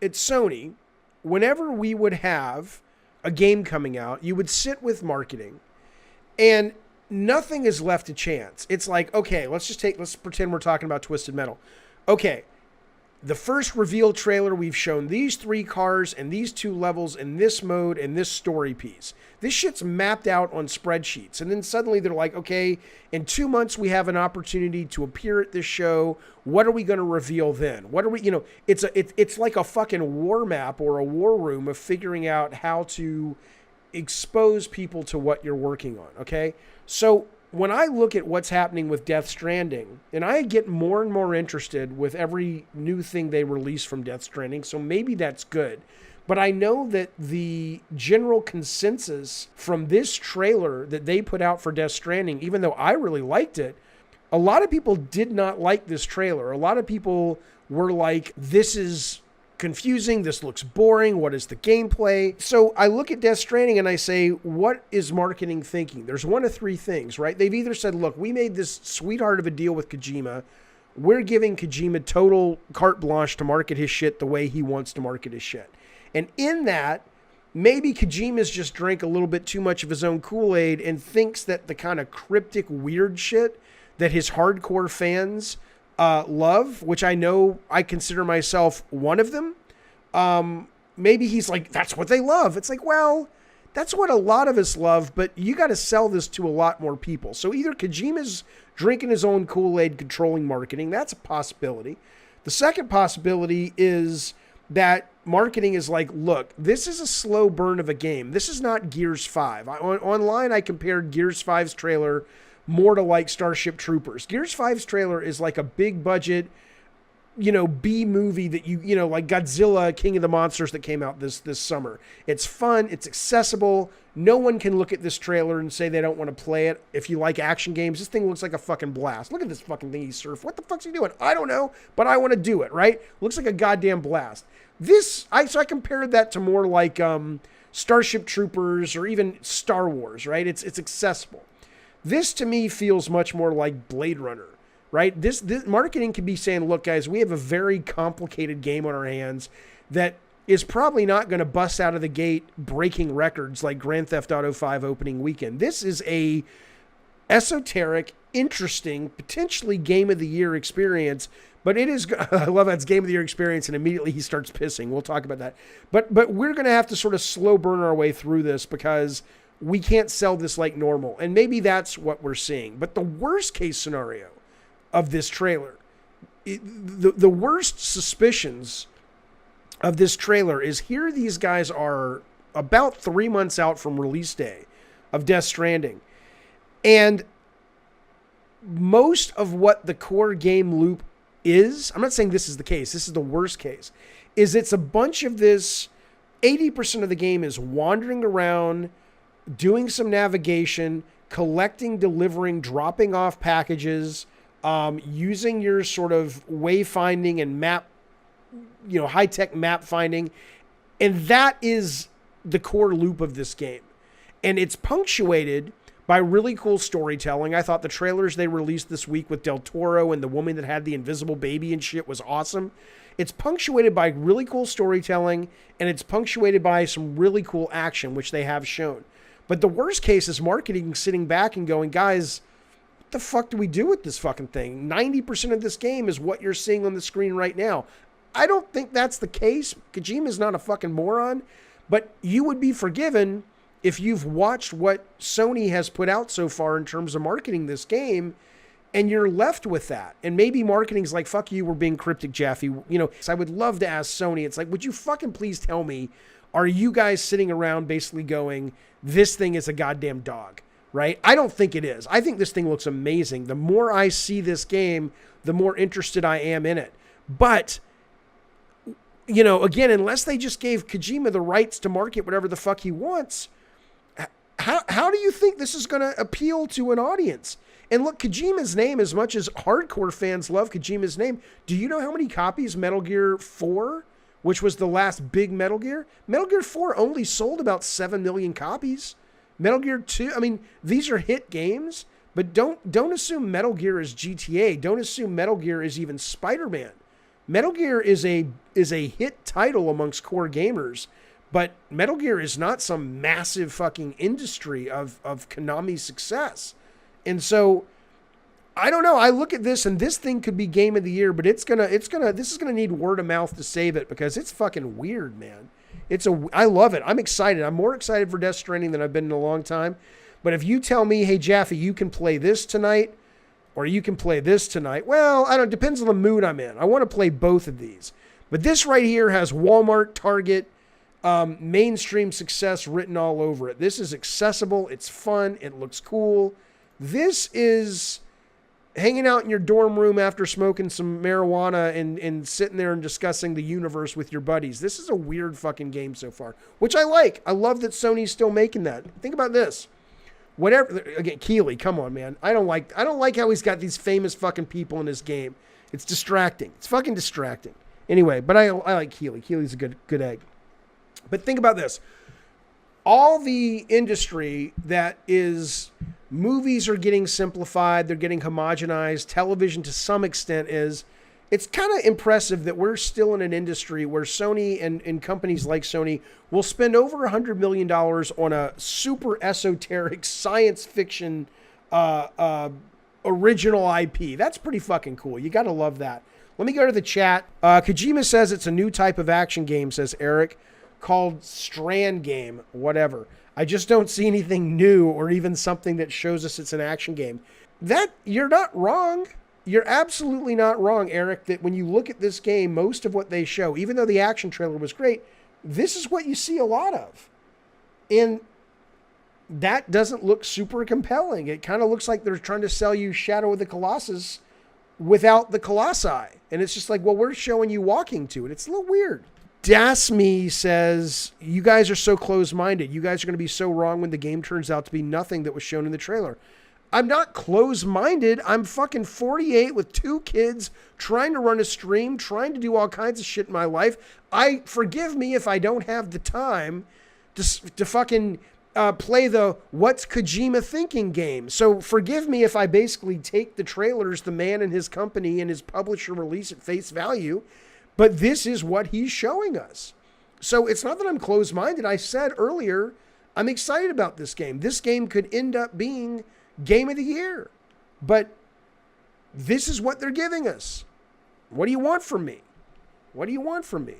at Sony, whenever we would have a game coming out, you would sit with marketing and nothing is left to chance. It's like, okay, let's pretend we're talking about Twisted Metal. Okay, the first reveal trailer, we've shown these 3 cars and these 2 levels and this mode and this story piece. This shit's mapped out on spreadsheets. And then suddenly they're like, okay, in 2 months we have an opportunity to appear at this show. What are we going to reveal then? What are we, it's like a fucking war map or a war room of figuring out how to expose people to what you're working on, okay? So when I look at what's happening with Death Stranding, and I get more and more interested with every new thing they release from Death Stranding, so maybe that's good. But I know that the general consensus from this trailer that they put out for Death Stranding, even though I really liked it, a lot of people did not like this trailer. A lot of people were like, this is confusing, this looks boring, what is the gameplay? So I look at Death Stranding and I say, what is marketing thinking? There's one of 3 things, right? They've either said, look, we made this sweetheart of a deal with Kojima. We're giving Kojima total carte blanche to market his shit the way he wants to market his shit. And in that, maybe Kojima's just drank a little bit too much of his own Kool-Aid and thinks that the kind of cryptic weird shit that his hardcore fans love, which I know I consider myself one of them. Maybe he's like, that's what they love. It's like, well, that's what a lot of us love, but you got to sell this to a lot more people. So either Kojima's drinking his own Kool-Aid, controlling marketing. That's a possibility. The second possibility is that marketing is like, look, this is a slow burn of a game. This is not Gears 5. Online, I compared Gears 5's trailer more to like Starship Troopers. Gears 5's trailer is like a big budget, B movie that like Godzilla, King of the Monsters that came out this summer. It's fun. It's accessible. No one can look at this trailer and say they don't want to play it. If you like action games, this thing looks like a fucking blast. Look at this fucking thing he surfed. What the fuck's he doing? I don't know, but I want to do it, right? Looks like a goddamn blast. So I compared that to more like Starship Troopers or even Star Wars, right? It's accessible. This to me feels much more like Blade Runner, right? This marketing could be saying, look, guys, we have a very complicated game on our hands that is probably not going to bust out of the gate breaking records like Grand Theft Auto 5 opening weekend. This is a esoteric, interesting, potentially game of the year experience, but it is, I love that it's game of the year experience and immediately he starts pissing. We'll talk about that. But we're going to have to sort of slow burn our way through this because we can't sell this like normal. And maybe that's what we're seeing. But the worst case scenario of this trailer, the worst suspicions of this trailer is here these guys are about 3 months out from release day of Death Stranding. And most of what the core game loop is, I'm not saying this is the case, this is the worst case, is it's a bunch of this, 80% of the game is wandering around, doing some navigation, collecting, delivering, dropping off packages, using your sort of wayfinding and map, high-tech map finding. And that is the core loop of this game. And it's punctuated by really cool storytelling. I thought the trailers they released this week with Del Toro and the woman that had the invisible baby and shit was awesome. It's punctuated by really cool storytelling, and it's punctuated by some really cool action, which they have shown. But the worst case is marketing sitting back and going, guys, what the fuck do we do with this fucking thing? 90% of this game is what you're seeing on the screen right now. I don't think that's the case. Kojima's not a fucking moron, but you would be forgiven if you've watched what Sony has put out so far in terms of marketing this game, and you're left with that. And maybe marketing's like, fuck you, we're being cryptic, Jaffe. So I would love to ask Sony, it's like, would you fucking please tell me, are you guys sitting around basically going, this thing is a goddamn dog, right? I don't think it is. I think this thing looks amazing. The more I see this game, the more interested I am in it. But, again, unless they just gave Kojima the rights to market whatever the fuck he wants, how do you think this is going to appeal to an audience? And look, Kojima's name, as much as hardcore fans love Kojima's name, do you know how many copies Metal Gear 4, which was the last big Metal Gear 4 only sold about 7 million copies. Metal Gear 2, these are hit games, but don't assume Metal Gear is GTA. Don't assume Metal Gear is even Spider-Man. Metal Gear is a hit title amongst core gamers, but Metal Gear is not some massive fucking industry of Konami's success. And so I don't know. I look at this and this thing could be game of the year, but this is gonna need word of mouth to save it because it's fucking weird, man. I love it. I'm excited. I'm more excited for Death Stranding than I've been in a long time. But if you tell me, hey Jaffe, you can play this tonight, or you can play this tonight, well, I don't. Depends on the mood I'm in. I want to play both of these. But this right here has Walmart, Target, mainstream success written all over it. This is accessible. It's fun. It looks cool. This is hanging out in your dorm room after smoking some marijuana and sitting there and discussing the universe with your buddies. This is a weird fucking game so far, which I like. I love that Sony's still making that. Think about this. Whatever, again, Keeley, come on, man. I don't like how he's got these famous fucking people in his game. It's distracting. It's fucking distracting. Anyway, but I like Keeley. Keeley's a good egg. But think about this. All the industry that is, movies are getting simplified, they're getting homogenized, television to some extent is, it's kind of impressive that we're still in an industry where Sony and companies like Sony will spend over $100 million on a super esoteric science fiction original IP. That's pretty fucking cool. You got to love that. Let me go to the chat. Kojima says it's a new type of action game, says Eric, called Stranding, whatever. I just don't see anything new or even something that shows us it's an action game. You're not wrong. You're absolutely not wrong, Eric, that when you look at this game, most of what they show, even though the action trailer was great, this is what you see a lot of. And that doesn't look super compelling. It kind of looks like they're trying to sell you Shadow of the Colossus without the Colossi. And it's just like, well, we're showing you walking to it. It's a little weird. Dasme says, you guys are so close-minded. You guys are going to be so wrong when the game turns out to be nothing that was shown in the trailer. I'm not close-minded. I'm fucking 48 with 2 kids, trying to run a stream, trying to do all kinds of shit in my life. Forgive me if I don't have the time to fucking play the what's Kojima thinking game. So forgive me if I basically take the trailers the man and his company and his publisher release at face value, but this is what he's showing us. So it's not that I'm closed-minded. I said earlier, I'm excited about this game. This game could end up being game of the year, but this is what they're giving us. What do you want from me? What do you want from me?